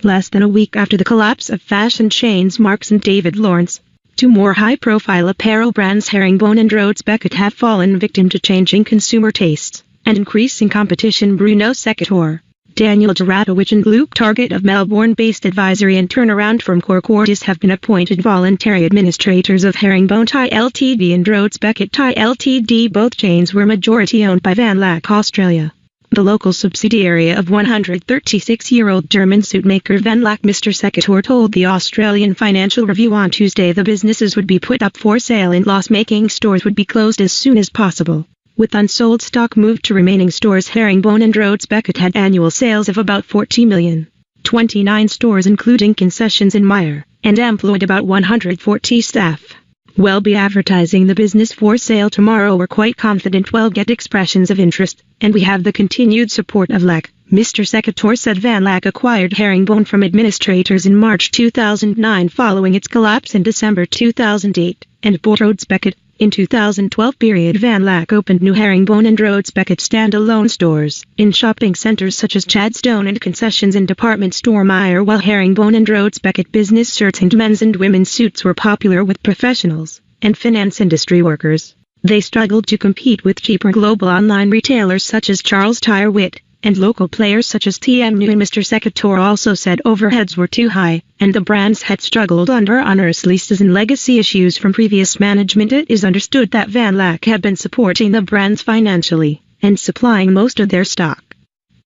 less than a week after the collapse of fashion chains Marcs and David Lawrence. Two more high-profile apparel brands, Herringbone and Rhodes Beckett, have fallen victim to changing consumer tastes and increasing competition. Bruno Secatore, Daniel Juratowitch and Laack Targett of Melbourne-based advisory and turnaround firm Cor Cordis have been appointed voluntary administrators of Herringbone Ltd and Rhodes Beckett Ltd. Both chains were majority owned by Laack Australia, the local subsidiary of 136-year-old German suitmaker Laack. Mr. Secatore told the Australian Financial Review on Tuesday the businesses would be put up for sale and loss-making stores would be closed as soon as possible, with unsold stock moved to remaining stores. Herringbone and Rhodes Beckett had annual sales of about 40 million, 29 stores including concessions in Myer, and employed about 140 staff. We'll be advertising the business for sale tomorrow. We're quite confident we'll get expressions of interest, and we have the continued support of Laack, Mr. Secatore said. Laack acquired Herringbone from administrators in March 2009 following its collapse in December 2008, and bought Rhodes Beckett in 2012. Laack opened new Herringbone and Rhodes Beckett standalone stores in shopping centres such as Chadstone and concessions in department store Myer. While Herringbone and Rhodes Beckett business shirts and men's and women's suits were popular with professionals and finance industry workers, they struggled to compete with cheaper global online retailers such as Targett and local players such as TMU. And Mr. Secatore also said overheads were too high, and the brands had struggled under onerous leases and legacy issues from previous management. It is understood that Laack had been supporting the brands financially and supplying most of their stock.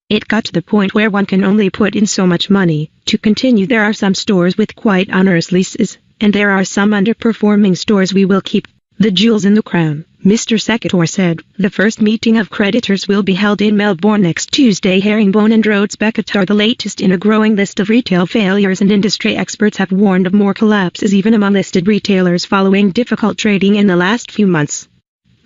It got to the point where one can only put in so much money to continue. There are some stores with quite onerous leases, and there are some underperforming stores. We will keep the jewels in the crown, Mr. Secatore said. The first meeting of creditors will be held in Melbourne next Tuesday. Herringbone and Rhodes Beckett are the latest in a growing list of retail failures, and industry experts have warned of more collapses even among listed retailers following difficult trading in the last few months.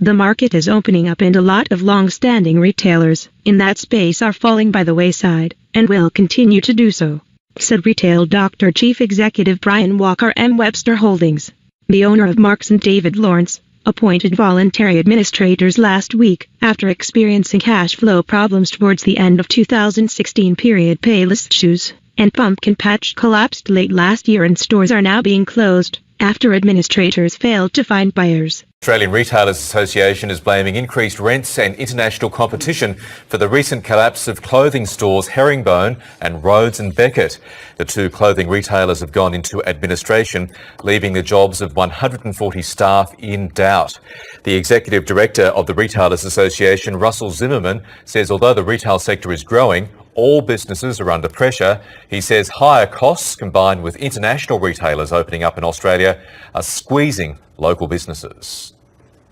The market is opening up, and a lot of long-standing retailers in that space are falling by the wayside, and will continue to do so, said Retail Dr. Chief Executive Brian Walker. Webster Holdings, the owner of Marcs and David Lawrence, appointed voluntary administrators last week after experiencing cash flow problems towards the end of 2016. Payless Shoes and Pumpkin Patch collapsed late last year, and stores are now being closed after administrators failed to find buyers. Australian Retailers Association is blaming increased rents and international competition for the recent collapse of clothing stores Herringbone and Rhodes and Beckett. The two clothing retailers have gone into administration, leaving the jobs of 140 staff in doubt. The Executive Director of the Retailers Association, Russell Zimmerman, says although the retail sector is growing, all businesses are under pressure. He says higher costs combined with international retailers opening up in Australia are squeezing local businesses.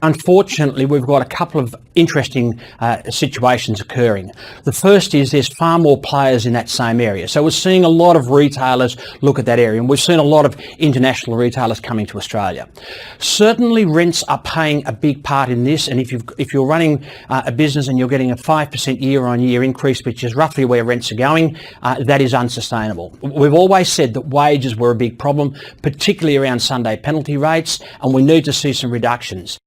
Unfortunately, we've got a couple of interesting situations occurring. The first is there's far more players in that same area. So we're seeing a lot of retailers look at that area, and we've seen a lot of international retailers coming to Australia. Certainly rents are playing a big part in this, and if you're running a business and you're getting a 5% year-on-year increase, which is roughly where rents are going, that is unsustainable. We've always said that wages were a big problem, particularly around Sunday penalty rates, and we need to see some reductions.